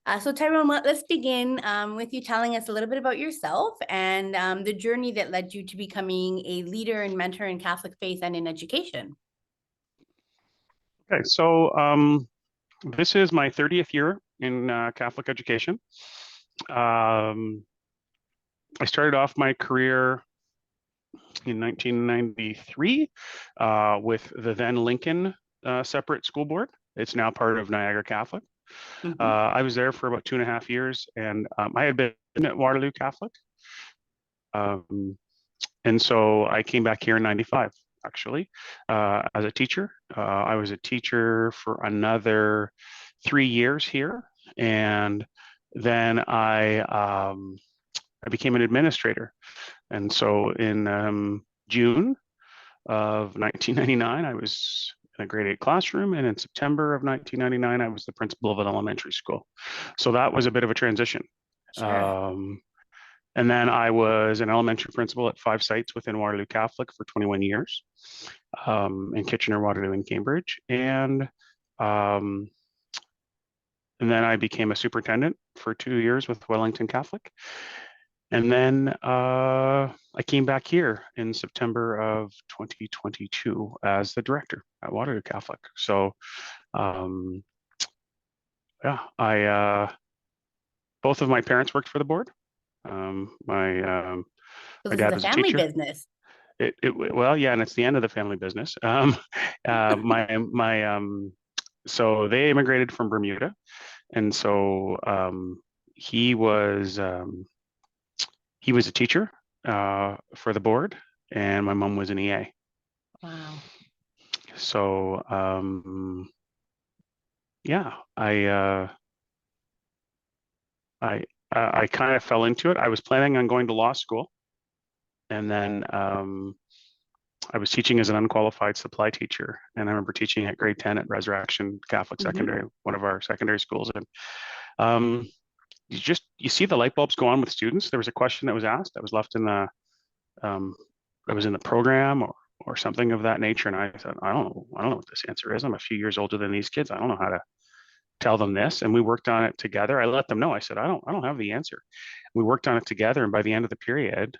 So Tyrone, let's begin with you telling us a little bit about yourself and the journey that led you to becoming a leader and mentor in Catholic faith and in education. Okay, so this is my 30th year in Catholic education. Um, I started off my career in 1993 with the then Lincoln separate school board. It's now part of Niagara Catholic. Mhm. I was there for about 2.5 years, and I had been at Waterloo Catholic. Um, and so I came back here in 95, actually, as a teacher. I was a teacher for another 3 years here. And then I became an administrator. And so in June of 1999, I was in a grade 8 classroom. And in September of 1999, I was the principal of an elementary school. So that was a bit of a transition. Sure. Um, and then I was an elementary principal at 5 sites within Waterloo Catholic for 21 years, in Kitchener, Waterloo, and Cambridge. Um, and then I became a superintendent for 2 years with Wellington Catholic. And then I came back here in September of 2022 as the director at Waterloo Catholic. So um, yeah, I both of my parents worked for the board. Um, my um, So my this is dad a was a family teacher. business. Well, yeah, and it's the end of the family business. So they immigrated from Bermuda, and so he was um, he was a teacher for the board, and my mom was an EA. Wow. So yeah, I I kind of fell into it. I was planning on going to law school, and then I was teaching as an unqualified supply teacher, and I remember teaching at grade 10 at Resurrection Catholic Hmm. Secondary, one of our secondary schools. And um, you see the light bulbs go on with students. There was a question that was asked that was left in the um, that was in the program or something of that nature, and I thought, I don't know what this answer is. I'm a few years older than these kids. I don't know how to tell them this. And we worked on it together. I let them know. I said, I don't have the answer. We worked on it together, and by the end of the period,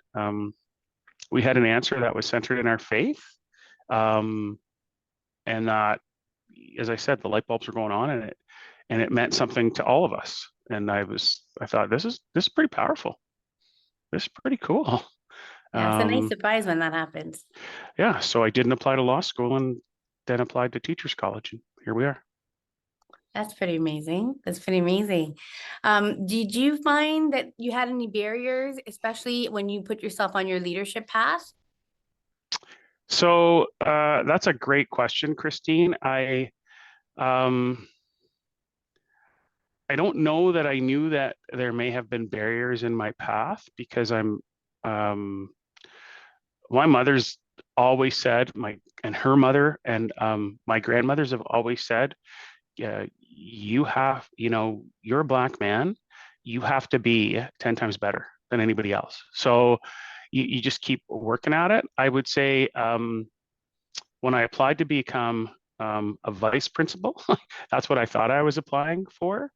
we had an answer that was centered in our faith. Um, and that, as I said, the light bulbs were going on, and it meant something to all of us. And I thought, this is pretty powerful. This is pretty cool. Yeah, it's a nice Um, surprise when that happens. yeah, so I didn't apply to law school and then applied to teachers college, and here we are. That's pretty amazing. That's pretty amazing. Did you find that you had any barriers, especially when you put yourself on your leadership path? So that's a great question, Christine. Um, I don't know that I knew that there may have been barriers in my path because um, my mother's always said, and her mother and my grandmothers have always said, yeah, you're a black man, you have to be 10 times better than anybody else. So you just keep working at it. I would say when I applied to become a vice principal, that's what I thought I was applying for.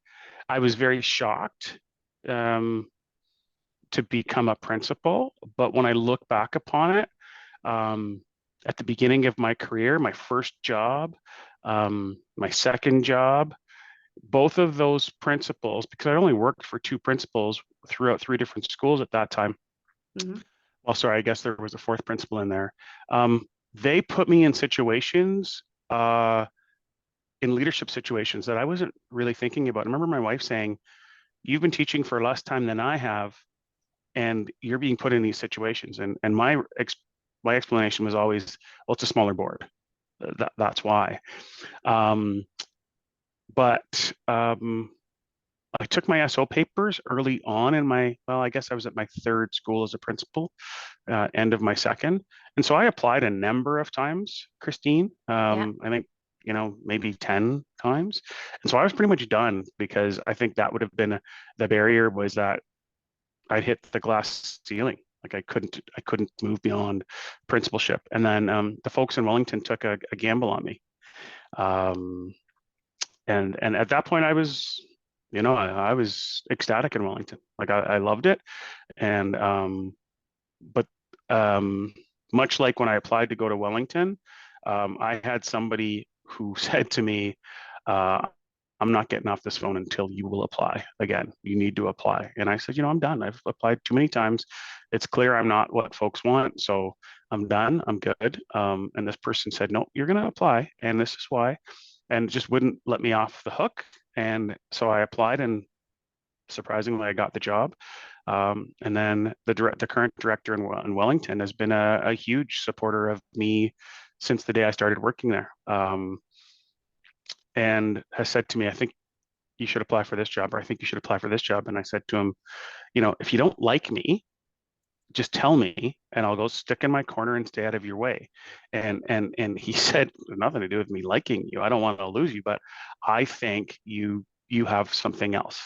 I was very shocked um, to become a principal. But when I look back upon it, um, at the beginning of my career, my first job, my second job, both of those principals, because I only worked for two principals throughout three different schools at that time. Hmm. Well, sorry, I guess there was a fourth principal in there. Um, they put me in situations, in leadership situations that I wasn't really thinking about. I remember my wife saying, "You've been teaching for less time than I have, and you're being put in these situations." And my explanation was always, "Well, it's a smaller board. That's why." Um, but I took my SO papers early on in well, I guess I was at my third school as a principal, end of my second. And so I applied a number of times, Christine. Yeah. I think, maybe 10 times. And so I was pretty much done because I think that would have been the barrier was that I'd hit the glass ceiling. Like I couldn't move beyond principalship. And then the folks in Wellington took a gamble on me. Um, and at that point, I was I was ecstatic in Wellington. Like I loved it. And but much like when I applied to go to Wellington, I had somebody who said to me, I'm not getting off this phone until you will apply again. You need to apply. And I said, I'm done. I've applied too many times. It's clear I'm not what folks want. So I'm done. I'm good. And this person said, no, you're going to apply. And this is why. And just wouldn't let me off the hook. And so I applied, and surprisingly, I got the job. And then the current director in Wellington has been a huge supporter of me since the day I started working there, and has said to me, I think you should apply for this job, or I think you should apply for this job. And I said to him, if you don't like me, just tell me and I'll go stick in my corner and stay out of your way. And he said, nothing to do with me liking you. I don't want to lose you, but I think you have something else.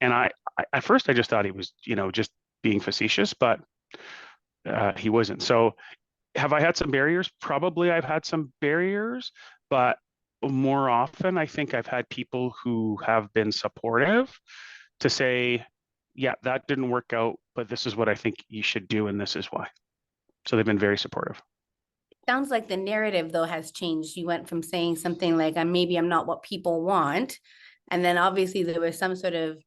And I at first I just thought he was, just being facetious, but he wasn't. So have I had some barriers? Probably I've had some barriers, but more often I think I've had people who have been supportive to say, yeah, that didn't work out, but this is what I think you should do, and this is why. So they've been very supportive. Sounds like the narrative though has changed. You went from saying something like, maybe I'm not what people want. And then obviously there was some sort of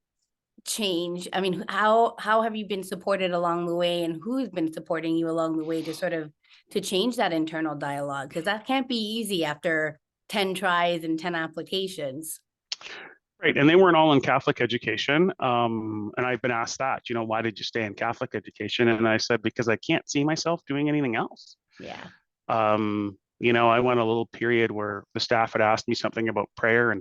change. I mean, how have you been supported along the way, and who's been supporting you along the way to sort of to change that internal dialogue? Because that can't be easy after 10 tries and 10 applications. Right. And they weren't all in Catholic education. And I've been asked that, why did you stay in Catholic education? And I said, because I can't see myself doing anything else. Yeah. I went a little period where the staff had asked me something about prayer,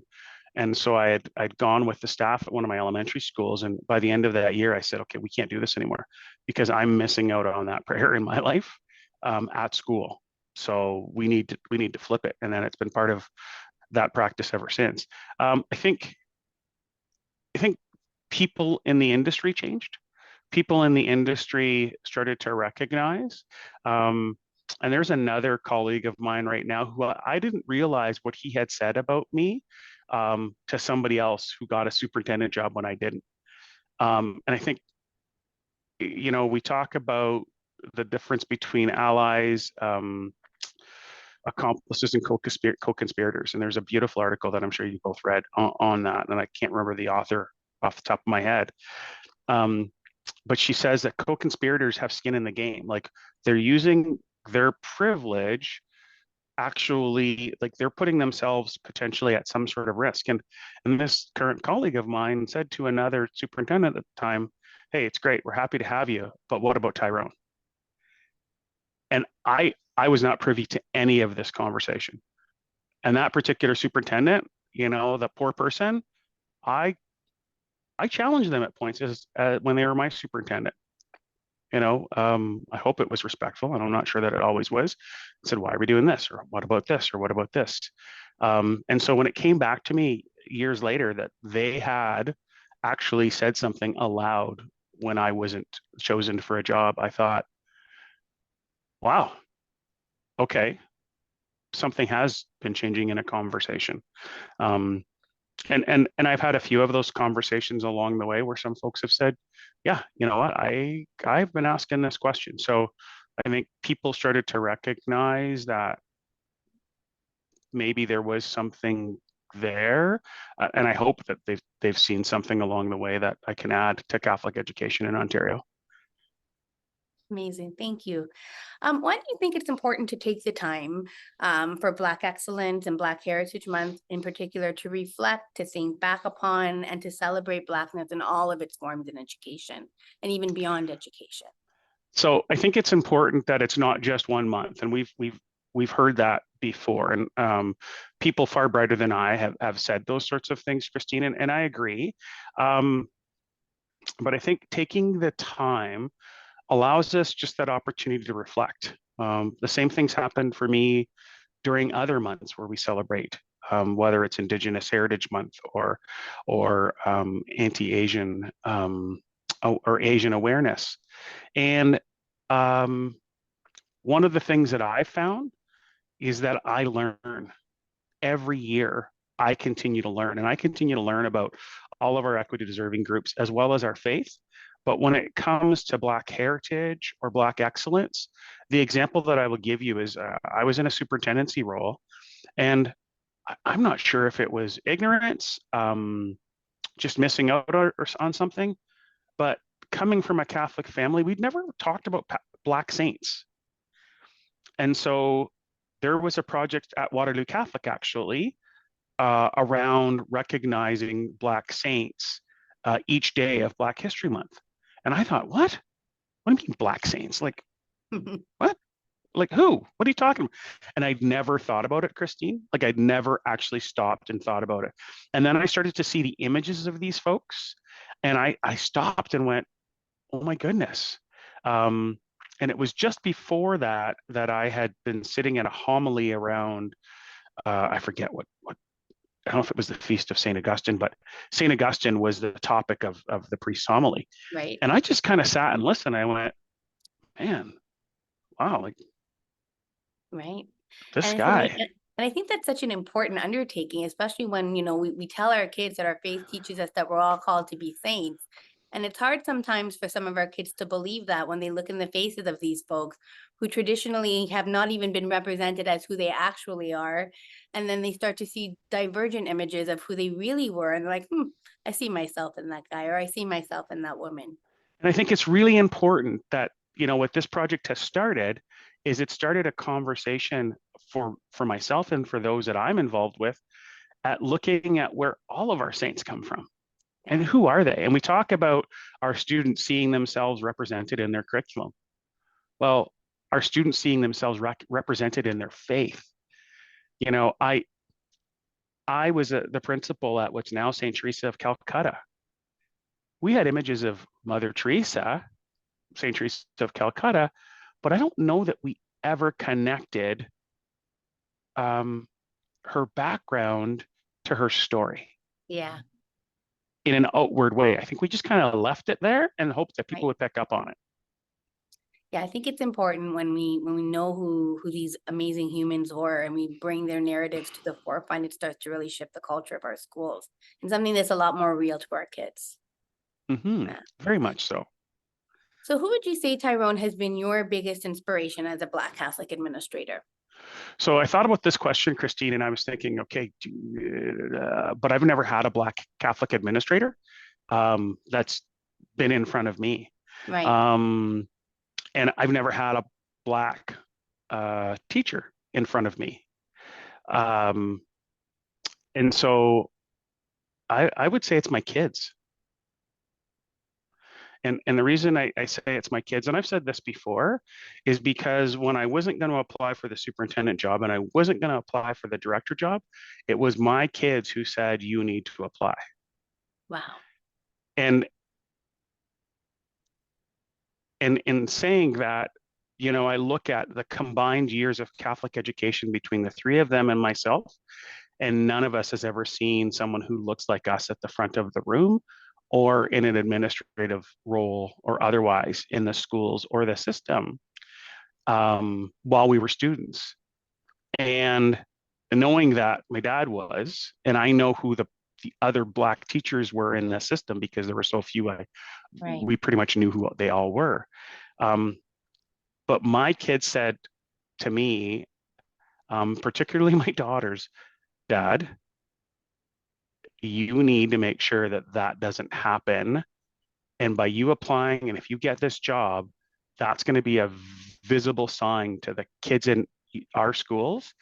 and so I'd gone with the staff at one of my elementary schools, and by the end of that year I said, okay, we can't do this anymore because I'm missing out on that prayer in my life at school. So we need to flip it, and then it's been part of that practice ever since. I think people in the industry changed. People in the industry started to recognize. And there's another colleague of mine right now who I didn't realize what he had said about me to somebody else who got a superintendent job when I didn't. And I think, we talk about the difference between allies, accomplices, and co-conspirators. And there's a beautiful article that I'm sure you both read on that. And I can't remember the author off the top of my head. But she says that co-conspirators have skin in the game. Like they're using their privilege, actually, like they're putting themselves potentially at some sort of risk. And this current colleague of mine said to another superintendent at the time, hey, it's great, we're happy to have you, but what about Tyrone? And I was not privy to any of this conversation. And that particular superintendent, the poor person, I I challenged them at points as when they were my superintendent. I hope it was respectful, and I'm not sure that it always was. I said, why are we doing this? Or what about this? Or what about this? And so when it came back to me years later that they had actually said something aloud when I wasn't chosen for a job, I thought, wow, okay, something has been changing in a conversation. Um, and I've had a few of those conversations along the way where some folks have said, yeah, you know what, I've been asking this question. So I think people started to recognize that maybe there was something there, and I hope that they've seen something along the way that I can add to Catholic education in Ontario. Amazing. Thank you. Why do you think it's important to take the time for Black Excellence and Black Heritage Month in particular to reflect, to think back upon, and to celebrate Blackness in all of its forms in education and even beyond education? So I think it's important that it's not just 1 month, and we've heard that before, and people far brighter than I have said those sorts of things, Christine, and I agree. Um, but I think taking the time allows us just that opportunity to reflect. The same things happened for me during other months where we celebrate, whether it's Indigenous Heritage Month or anti-Asian or Asian awareness. And one of the things that I found is that I learn every year. I continue to learn, and I continue to learn about all of our equity deserving groups, as well as our faith. But when it comes to Black heritage or Black excellence, the example that I will give you is I was in a superintendency role, and I'm not sure if it was ignorance, just missing out or on something, but coming from a Catholic family, we'd never talked about Black saints. And so there was a project at Waterloo Catholic actually around recognizing Black saints each day of Black History Month. And I thought, what? What do you mean Black saints? Like, what? Like who? What are you talking about? And I'd never thought about it, Christine. Like I'd never actually stopped and thought about it. And then I started to see the images of these folks, and I stopped and went, oh my goodness. And it was just before that that I had been sitting at a homily around I forget what I don't know if it was the feast of Saint Augustine, but Saint Augustine was the topic of the priest's homily. Right. And I just kind of sat and listened. I went, man, wow, like Right. this And it's like, guy. and I think that's such an important undertaking, especially when, we tell our kids that our faith teaches us that we're all called to be saints. And it's hard sometimes for some of our kids to believe that when they look in the faces of these folks who traditionally have not even been represented as who they actually are. And then they start to see divergent images of who they really were. And they're like, I see myself in that guy, or I see myself in that woman. And I think it's really important that, what this project has started is it started a conversation for myself and for those that I'm involved with at looking at where all of our saints come from and Yeah. who are they. And we talk about our students seeing themselves represented in their curriculum. Well, our students seeing themselves represented in their faith. I was the principal at what's now St. Teresa of Calcutta. We had images of Mother Teresa, St. Teresa of Calcutta, but I don't know that we ever connected her background to her story Yeah. in an outward way. I think we just kind of left it there and hoped that people Right. would pick up on it. Yeah, I think it's important when we know who these amazing humans were and we bring their narratives to the forefront, it starts to really shift the culture of our schools and something that's a lot more real to our kids. Yeah. Very much so. So who would you say, Tyrone, has been your biggest inspiration as a Black Catholic administrator? So I thought about this question, Christine, and I was thinking, okay, but I've never had a Black Catholic administrator that's been in front of me. Right. Um, and I've never had a Black teacher in front of me. Um, and so I would say it's my kids. And the reason I say it's my kids, and I've said this before, is because when I wasn't going to apply for the superintendent job and I wasn't going to apply for the director job, it was my kids who said, you need to apply. Wow. And in saying that, I look at the combined years of Catholic education between the three of them and myself, and none of us has ever seen someone who looks like us at the front of the room or in an administrative role or otherwise in the schools or the system while we were students. And knowing that my dad was, and I know who the other Black teachers were in the system because there were so few, Right. we pretty much knew who they all were. But my kids said to me, particularly my daughters, Dad, you need to make sure that that doesn't happen. And by you applying, and if you get this job, that's going to be a visible sign to the kids in our schools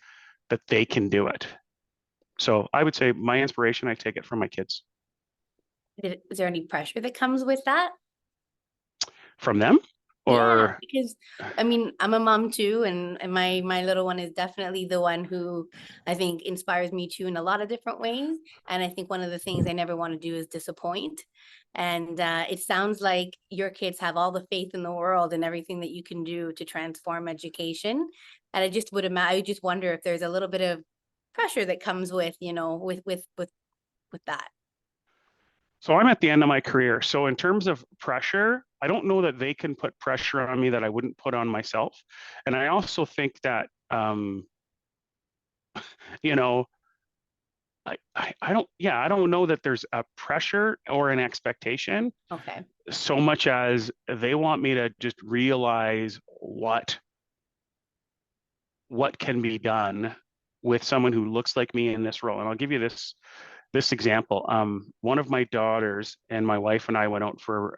that they can do it. So I would say my inspiration, I take it from my kids. Is there any pressure that comes with that? From them? Yeah, Or because I mean, I'm a mom too, and my little one is definitely the one who I think inspires me too in a lot of different ways. And I think one of the things I never want to do is disappoint. And it sounds like your kids have all the faith in the world and everything that you can do to transform education. And I just would imagine, I just wonder if there's a little bit of pressure that comes with, with that. so I'm at the end of my career. So in terms of pressure, I don't know that they can put pressure on me that I wouldn't put on myself. And I also think that, you know, I don't know that there's a pressure or an expectation Okay. so much as they want me to just realize what can be done with someone who looks like me in this role. And I'll give you this example. One of my daughters and my wife and I went out for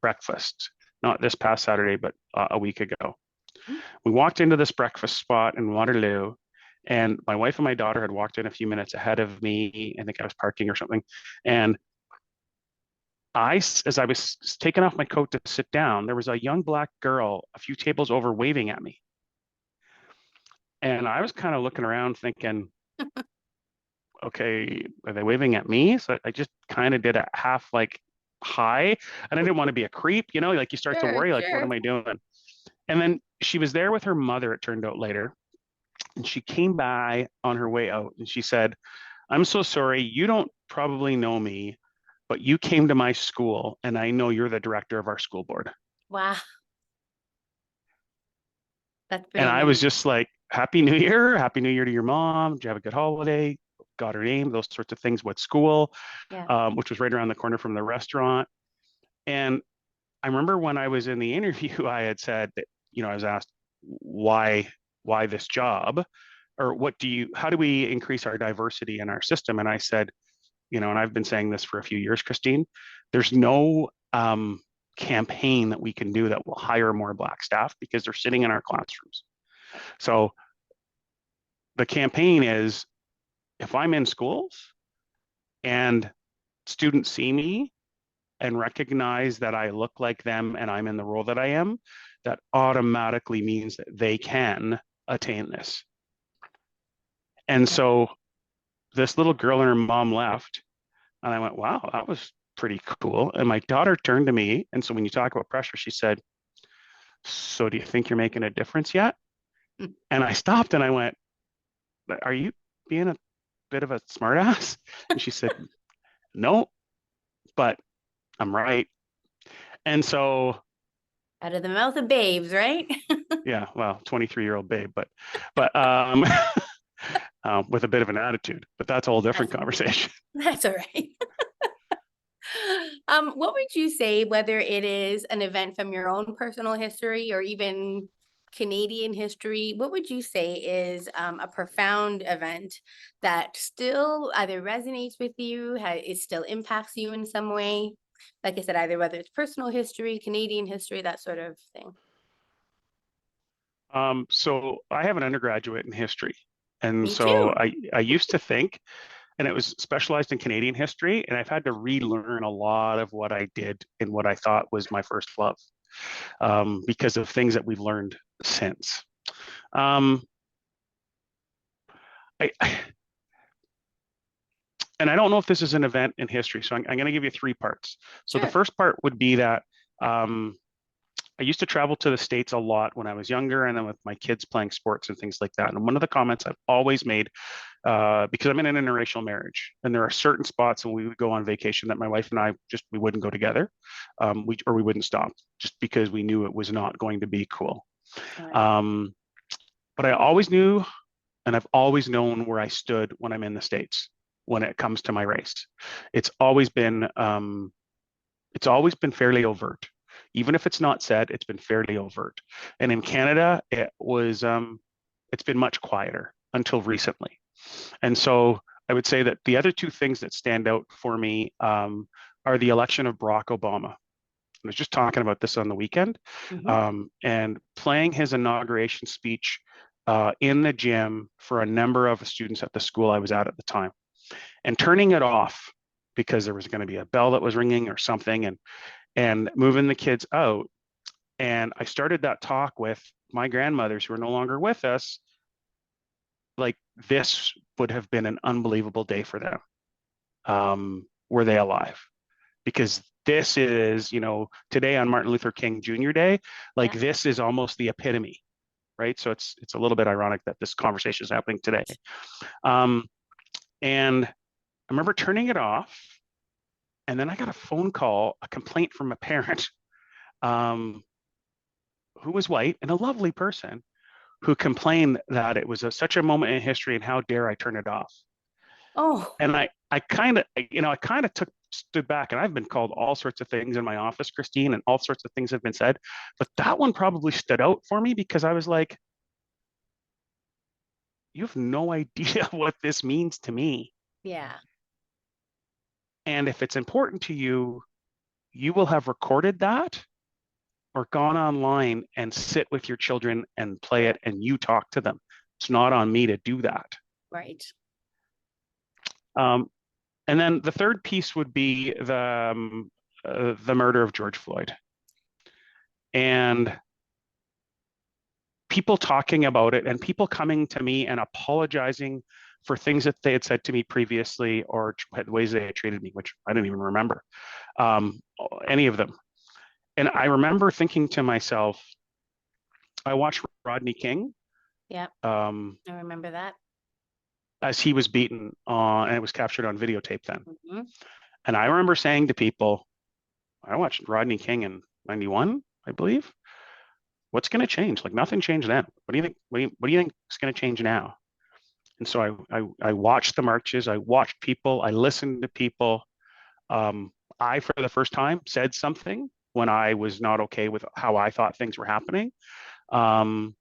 breakfast, not this past Saturday, but a week ago. Mm. We walked into this breakfast spot in Waterloo, and my wife and my daughter had walked in a few minutes ahead of me. I think I was parking or something. And as I was taking off my coat to sit down, there was a young black girl a few tables over waving at me. And I was kind of looking around thinking, okay, are they waving at me? So I just kind of did a half like hi, and I didn't want to be a creep, like you start to Sure, worry, like, what sure. am I doing? And then she was there with her mother, it turned out later, and she came by on her way out and she said, I'm so sorry, you don't probably know me, but you came to my school and I know you're the director of our school board. Wow, that's And pretty I was neat. just like, Happy New Year. Happy New Year to your mom. Did you have a good holiday? Got her name, those sorts of things. What school? Yeah. Which was right around the corner from the restaurant. And I remember when I was in the interview, I had said that, I was asked why this job, or how do we increase our diversity in our system? And I said, and I've been saying this for a few years, Christine, there's no campaign that we can do that will hire more Black staff because they're sitting in our classrooms. So the campaign is, if I'm in schools and students see me and recognize that I look like them and I'm in the role that I am, that automatically means that they can attain this. And Yeah. so this little girl and her mom left, and I went, wow, that was pretty cool. And my daughter turned to me. And so when you talk about pressure, she said, so do you think you're making a difference yet? Mm. And I stopped and I went, are you being a bit of a smartass? And she said, no, but I'm right. And so, Out of the mouth of babes, right? yeah, well, 23-year-old babe, but with a bit of an attitude, but that's a whole different That's conversation. that's all right. What would you say, whether it is an event from your own personal history or even Canadian history, what would you say is a profound event that still either resonates with you, it still impacts you in some way? Like I said, either whether it's personal history, Canadian history, that sort of thing. So I have an undergraduate in history. And Me so too. I used to think, and it was specialized in Canadian history, and I've had to relearn a lot of what I did and what I thought was my first love, because of things that we've learned since. Um, I, and I don't know if this is an event in history, so I'm going to give you three parts. So the Sure. first part would be that um, I used to travel to the States a lot when I was younger, and then with my kids playing sports and things like that. And one of the comments I've always made, because I'm in an interracial marriage, and there are certain spots when we would go on vacation that my wife and I we wouldn't go together, we wouldn't stop just because we knew it was not going to be cool. All right. Um, but I always knew, and I've always known where I stood when I'm in the States when it comes to my race. It's always been um, it's always been fairly overt. Even if it's not said, it's been fairly overt. And in Canada, it's been much quieter until recently. And so I would say that the other two things that stand out for me are the election of Barack Obama. I was just talking about this on the weekend, Mm-hmm. and playing his inauguration speech in the gym for a number of students at the school I was at the time, and turning it off because there was going to be a bell that was ringing or something, and moving the kids out. And I started that talk with my grandmothers who are no longer with us. Like, this would have been an unbelievable day for them. Were they alive? Because this is, today on Martin Luther King Jr. Day, like Yeah. this is almost the epitome, right? So it's a little bit ironic that this conversation is happening today. Um, and I remember turning it off, and then I got a phone call, a complaint from a parent um, who was white and a lovely person who complained that it was such a moment in history and how dare I turn it off. Oh, And I kind of, I kind of stood back, and I've been called all sorts of things in my office, Christine, and all sorts of things have been said. But that one probably stood out for me because I was like, you have no idea what this means to me. yeah, And if it's important to you, you will have recorded that or gone online and sit with your children and play it and you talk to them. It's not on me to do that. right. Um, and then the third piece would be the murder of George Floyd and people talking about it and people coming to me and apologizing for things that they had said to me previously or the ways they had treated me, which I didn't even remember um, any of them. And I remember thinking to myself, I watched Rodney King Yeah, um, I remember that. as he was beaten, and it was captured on videotape then. Hmm. And I remember saying to people, I watched Rodney King in '91, I believe. What's going to change? Like nothing changed then. What do you think? What do you think is going to change now? And so I watched the marches. I watched people. I listened to people. I, for the first time, said something when I was not okay with how I thought things were happening. Um,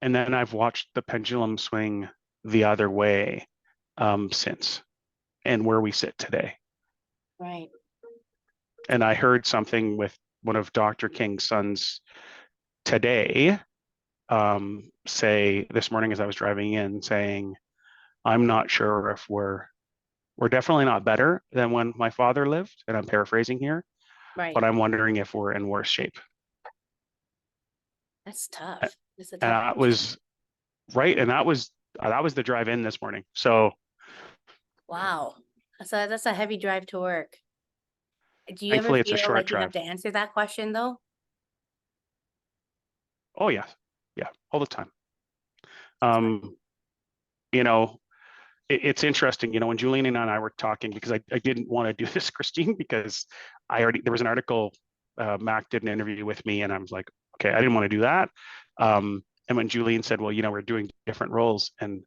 and then I've watched the pendulum swing the other way since and where we sit today. Right. And I heard something with one of Dr. King's sons today say this morning as I was driving in, saying, I'm not sure if we're definitely not better than when my father lived, and I'm paraphrasing here, Right. but I'm wondering if we're in worse shape. That's tough. It's a And tough that question. was right, and that was the drive in this morning. So Wow. That's a heavy drive to work. Do you ever thankfully, it's a feel short like you have drive. to answer that question though? Oh yeah, yeah, all the time. That's right. Um, you know, it's interesting, when Julian and I were talking, because I didn't want to do this, Christine, because there was an article, Mac did an interview with me, and I was like, okay, I didn't want to do that. And when Julian said, well, we're doing different roles, and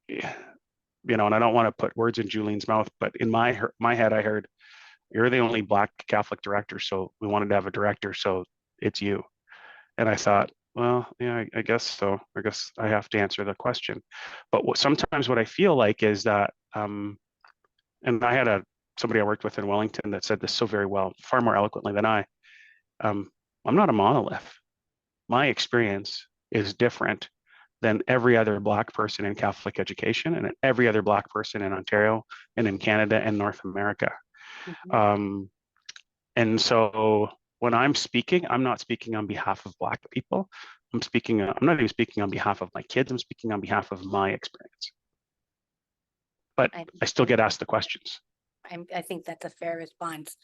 and I don't want to put words in Julian's mouth, but in my head, I heard, you're the only Black Catholic director, so we wanted to have a director, so it's you. And I thought, well, yeah, I guess so. I guess I have to answer the question. But sometimes what I feel like is that, and I had somebody I worked with in Wellington that said this so very well, far more eloquently than I. Um, I'm not a monolith. My experience is different than every other Black person in Catholic education and every other Black person in Ontario and in Canada and North America. Mhm. Um, and so when I'm speaking, I'm not speaking on behalf of Black people. I'm not even speaking on behalf of my kids. I'm speaking on behalf of my experience. But I, I still get asked the questions. I think that's a fair response.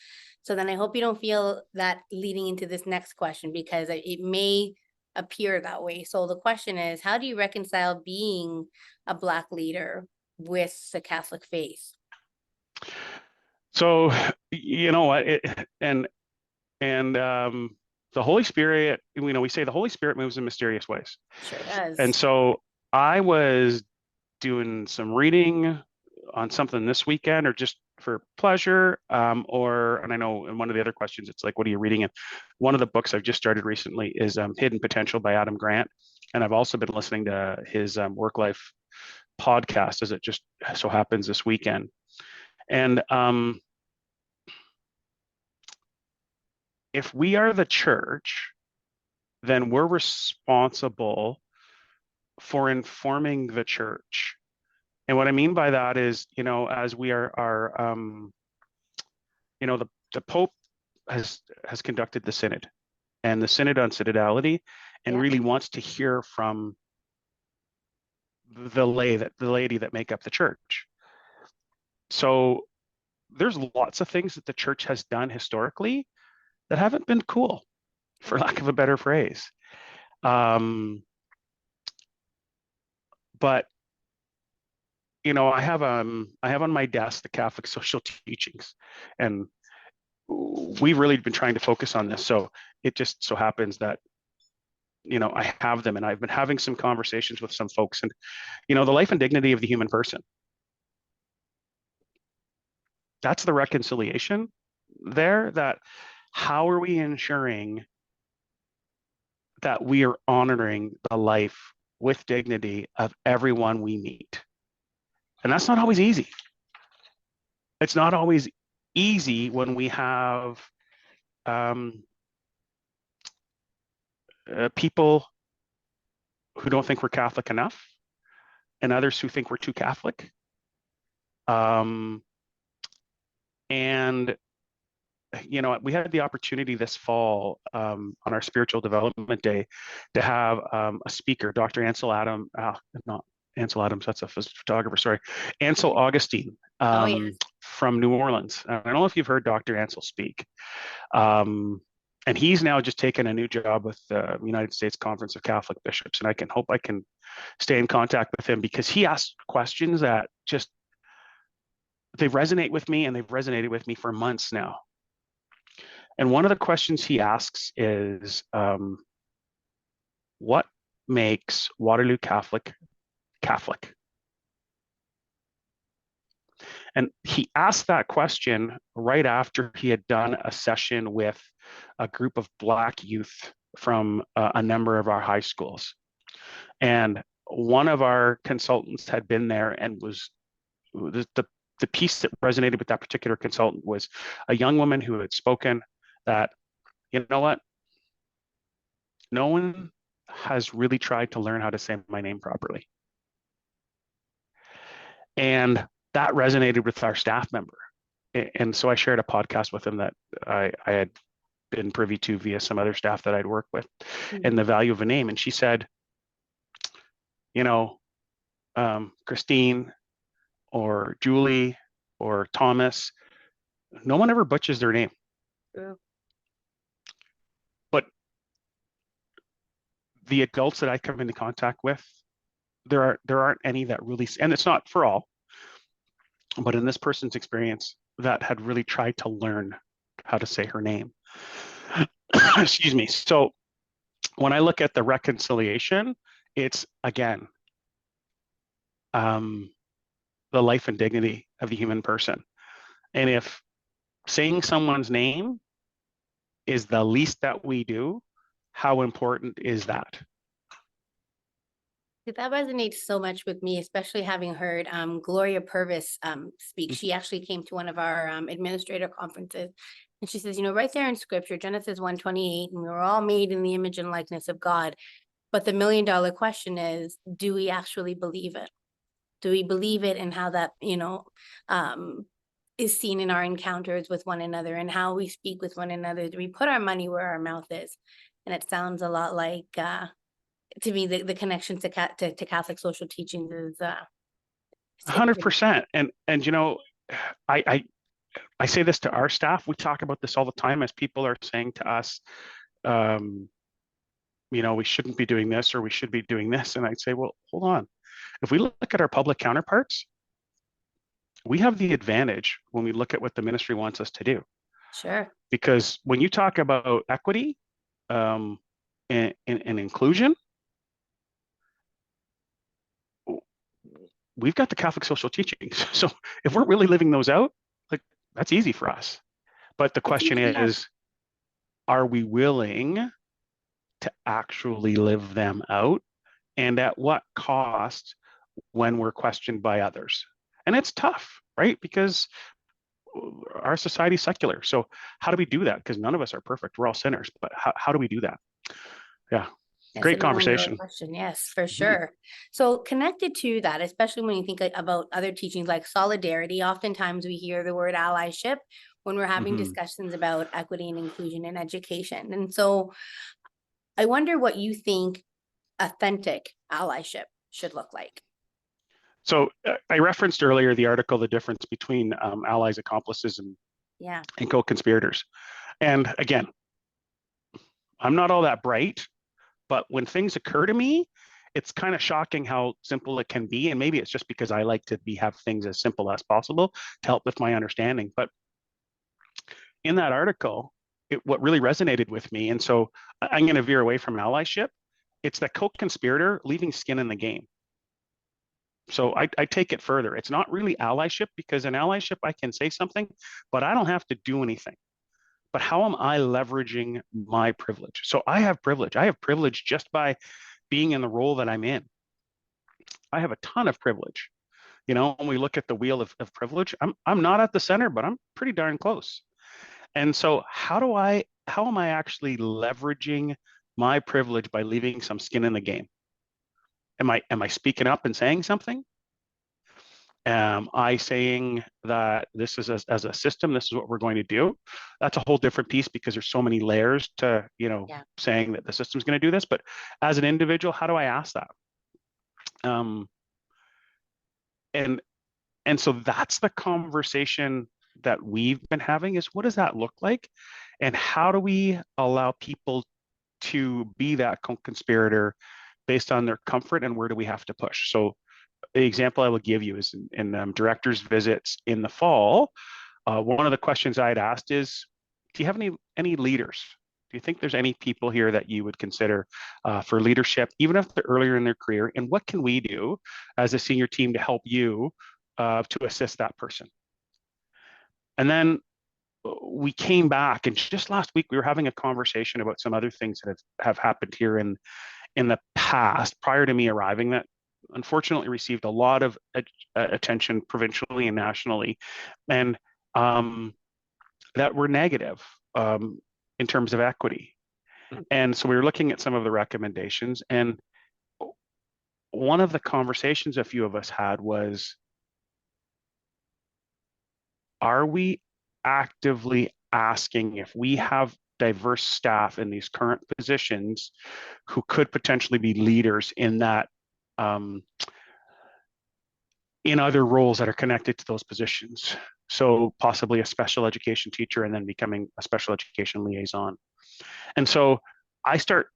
So then I hope you don't feel that leading into this next question because it may appear that way. So the question is, how do you reconcile being a Black leader with the Catholic faith? So you know what? And the Holy Spirit, we say the Holy Spirit moves in mysterious ways. Sure And does. so I was doing some reading on something this weekend or just for pleasure. And I know in one of the other questions, it's like, what are you reading? And one of the books I've just started recently is Hidden Potential by Adam Grant. And I've also been listening to his work life podcast as it just so happens this weekend. And if we are the church, then we're responsible for informing the church. And what I mean by that is, as we the Pope has conducted the synod and the synod on synodality, and Yeah. really wants to hear from the laity that make up the church. So there's lots of things that the church has done historically that haven't been cool, for lack of a better phrase. Um, but I have on my desk the Catholic social teachings, and we've really been trying to focus on this. So it just so happens that I have them, and I've been having some conversations with some folks, and the life and dignity of the human person. that's the reconciliation there, that how are we ensuring that we are honoring the life with dignity of everyone we meet? And that's not always easy. It's not always easy when we have um, people who don't think we're Catholic enough and others who think we're too Catholic. And we had the opportunity this fall on our spiritual development day to have a speaker, Dr. Ansel Adam, not Ansel Adams, that's a photographer, sorry, Ansel Augustine Oh, yes. from New Orleans. I don't know if you've heard Dr. Ansel speak. And he's now just taken a new job with the United States Conference of Catholic Bishops. And I can stay in contact with him because he asks questions that just, they resonate with me, and they've resonated with me for months now. And one of the questions he asks is, what makes Waterloo Catholic Catholic? And he asked that question right after he had done a session with a group of Black youth from a number of our high schools. And one of our consultants had been there, and was the piece that resonated with that particular consultant was a young woman who had spoken that, you know what, no one has really tried to learn how to say my name properly. And that resonated with our staff member. And so I shared a podcast with him that I had been privy to via some other staff that I'd worked with, and the value of a name. And she said, Christine or Julie or Thomas, no one ever butchers their name. Yeah. But the adults that I come into contact with, there aren't any that really, and it's not for all, but in this person's experience, that had really tried to learn how to say her name. Excuse me. So when I look at the reconciliation, it's again, the life and dignity of the human person. And if saying someone's name is the least that we do, how important is that? That resonates so much with me, especially having heard Gloria Purvis speak. She actually came to one of our administrator conferences, and she says, right there in scripture, Genesis 1:28, and we were all made in the image and likeness of God. But the $1 million question is, do we actually believe it? Do we believe it, and how that, is seen in our encounters with one another and how we speak with one another? Do we put our money where our mouth is? And it sounds a lot like, to me, the connection to Catholic social teachings is 100%. And I say this to our staff. We talk about this all the time as people are saying to us, we shouldn't be doing this, or we should be doing this. And I'd say, well, hold on. If we look at our public counterparts, we have the advantage when we look at what the ministry wants us to do. Sure. Because when you talk about equity and inclusion, we've got the Catholic social teachings. So if we're really living those out, like, that's easy for us. But the question is, are we willing to actually live them out, and at what cost when we're questioned by others? And it's tough, right? Because our society's secular. So how do we do that? Because none of us are perfect. We're all sinners. But how do we do that? Yeah. That's great conversation. Question. Yes, for sure. So connected to that, especially when you think about other teachings like solidarity, oftentimes we hear the word allyship when we're having discussions about equity and inclusion in education. And so I wonder what you think authentic allyship should look like. So I referenced earlier the article, The Difference Between Allies, Accomplices, and Co-Conspirators. And again, I'm not all that bright, but when things occur to me, it's kind of shocking how simple it can be. And maybe it's just because I like to have things as simple as possible to help with my understanding. But in that article, what really resonated with me, and so I'm going to veer away from allyship, it's the co-conspirator leaving skin in the game. So I take it further. It's not really allyship, because in allyship, I can say something, but I don't have to do anything. But how am I leveraging my privilege? So I have privilege. I have privilege just by being in the role that I'm in. I have a ton of privilege. You know, when we look at the wheel of privilege, I'm not at the center, but I'm pretty darn close. And so how am I actually leveraging my privilege by leaving some skin in the game? Am I speaking up and saying something? Am I saying that this is as a system, this is what we're going to do? That's a whole different piece, because there's so many layers to, Yeah. saying that the system's going to do this. But as an individual, how do I ask that? Um, and and so that's the conversation that we've been having, is what does that look like? And how do we allow people to be that co-conspirator based on their comfort, and where do we have to push? So the example I will give you is in directors visits in the fall. One of the questions I had asked is, do you have any leaders? Do you think there's any people here that you would consider for leadership, even if they're earlier in their career? And what can we do as a senior team to help you to assist that person? And then we came back, and just last week we were having a conversation about some other things that have happened here in the past prior to me arriving, that unfortunately received a lot of attention provincially and nationally, and that were negative in terms of equity. And so we were looking at some of the recommendations, and one of the conversations a few of us had was, are we actively asking if we have diverse staff in these current positions who could potentially be leaders in that in other roles that are connected to those positions? So possibly a special education teacher, and then becoming a special education liaison. And so I start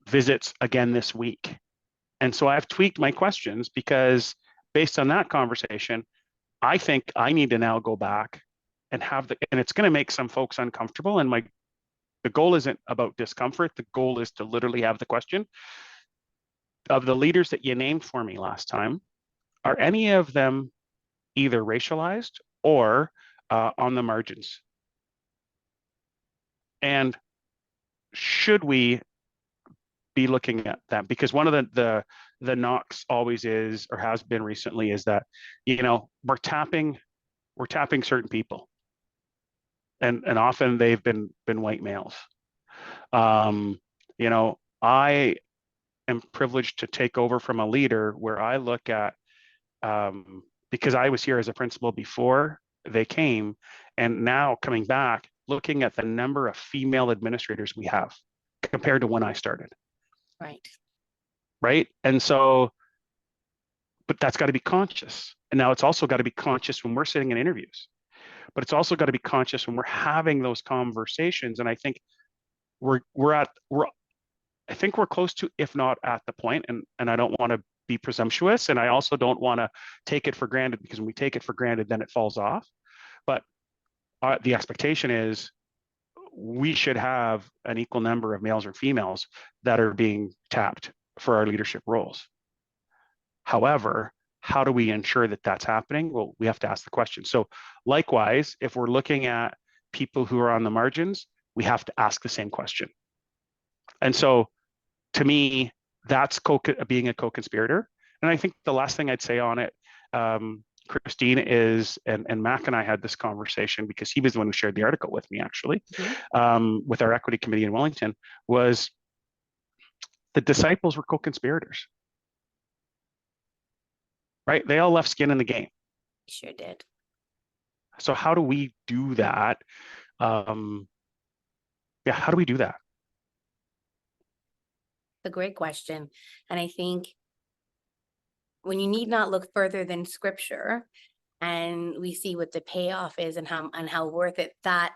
visits again this week. And so I've tweaked my questions, because based on that conversation, I think I need to now go back and and it's going to make some folks uncomfortable. And the goal isn't about discomfort. The goal is to literally have the question of the leaders that you named for me last time. Are any of them either racialized or on the margins? And should we be looking at them? Because one of the knocks always is, or has been recently, is that we're tapping certain people, and often they've been white males. I am privileged to take over from a leader where I look at, because I was here as a principal before they came, and now coming back, looking at the number of female administrators we have compared to when I started. Right. Right. And so, but that's got to be conscious. And now it's also got to be conscious when we're sitting in interviews, but it's also got to be conscious when we're having those conversations. And I think we're I think we're close to, if not at the point, and I don't want to be presumptuous, and I also don't want to take it for granted, because when we take it for granted, then it falls off. But the expectation is we should have an equal number of males or females that are being tapped for our leadership roles. However, how do we ensure that that's happening? Well, we have to ask the question. So likewise, if we're looking at people who are on the margins, we have to ask the same question. And so to me, that's being a co-conspirator. And I think the last thing I'd say on it, Christine, is, and Mac and I had this conversation, because he was the one who shared the article with me, actually, with our equity committee in Wellington, was the disciples were co-conspirators, right? They all left skin in the game. Sure did. So how do we do that? Yeah, how do we do that? A great question. And I think when you need not look further than scripture, and we see what the payoff is, and how worth it that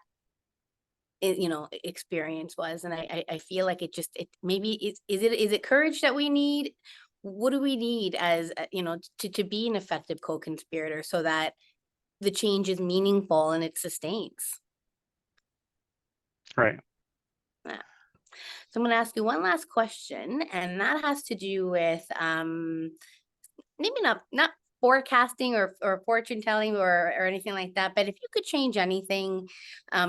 experience was. And I feel like it maybe is it courage that we need? What do we need as to be an effective co-conspirator, so that the change is meaningful and it sustains? Right. Yeah. So I'm going to ask you one last question, and that has to do with maybe not forecasting or fortune telling or anything like that, but if you could change anything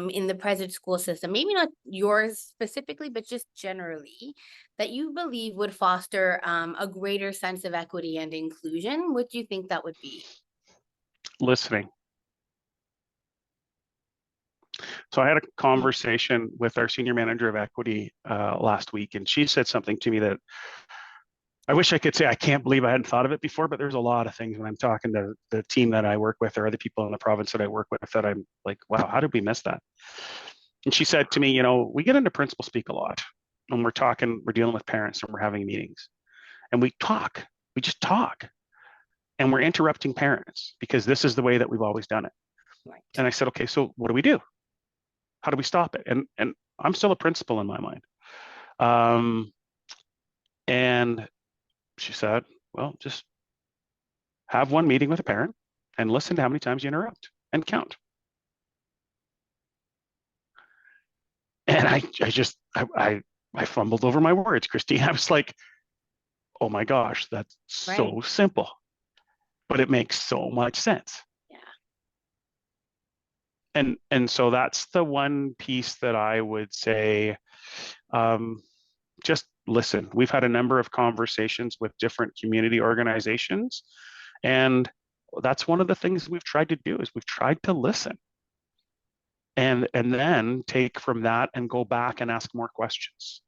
in the present school system, maybe not yours specifically, but just generally, that you believe would foster a greater sense of equity and inclusion, what do you think that would be? Listening. So I had a conversation with our senior manager of equity last week, and she said something to me that I wish I could say I can't believe I hadn't thought of it before, but there's a lot of things when I'm talking to the team that I work with or other people in the province that I work with that I'm like, wow, how did we miss that? And she said to me, we get into principal speak a lot when we're talking, we're dealing with parents and we're having meetings and we just talk and we're interrupting parents because this is the way that we've always done it. Right. And I said, okay, so what do we do? How do we stop it? And I'm still a principal in my mind. And she said, well, just have one meeting with a parent and listen to how many times you interrupt and count. And I fumbled over my words, Christine. I was like, oh my gosh, that's so Right. simple, but it makes so much sense. Yeah. And so that's the one piece that I would say, just listen. We've had a number of conversations with different community organizations, and that's one of the things we've tried to do is we've tried to listen and then take from that and go back and ask more questions.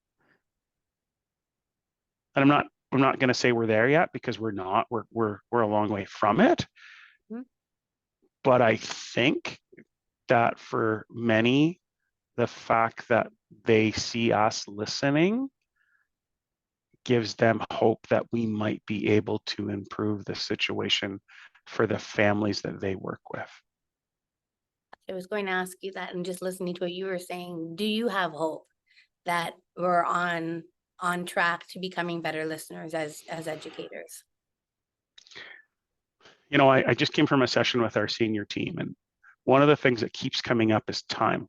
And I'm not going to say we're there yet because we're not. We're a long way from it. Mhm. But I think that for many, the fact that they see us listening gives them hope that we might be able to improve the situation for the families that they work with. I was going to ask you that, and just listening to what you were saying, do you have hope that we're on track to becoming better listeners as educators? I just came from a session with our senior team, and one of the things that keeps coming up is time.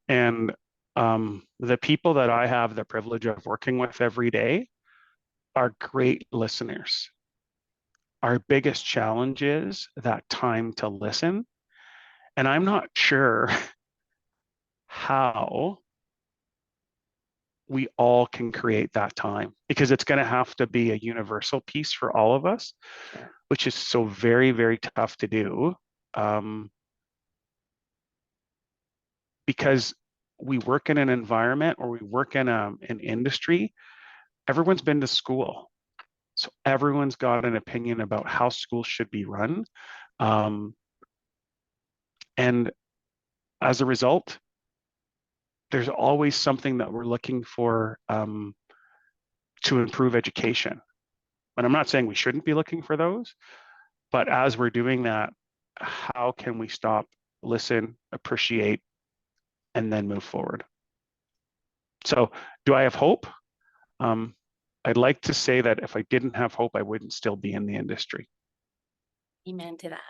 And the people that I have the privilege of working with every day are great listeners. Our biggest challenge is that time to listen. And I'm not sure how we all can create that time because it's going to have to be a universal piece for all of us, Sure. which is so very, very tough to do because we work in an environment or we work in an industry. Everyone's been to school. So everyone's got an opinion about how schools should be run. And as a result, there's always something that we're looking for to improve education. And I'm not saying we shouldn't be looking for those, but as we're doing that, how can we stop, listen, appreciate, and then move forward? So, do I have hope? I'd like to say that if I didn't have hope, I wouldn't still be in the industry. Amen to that.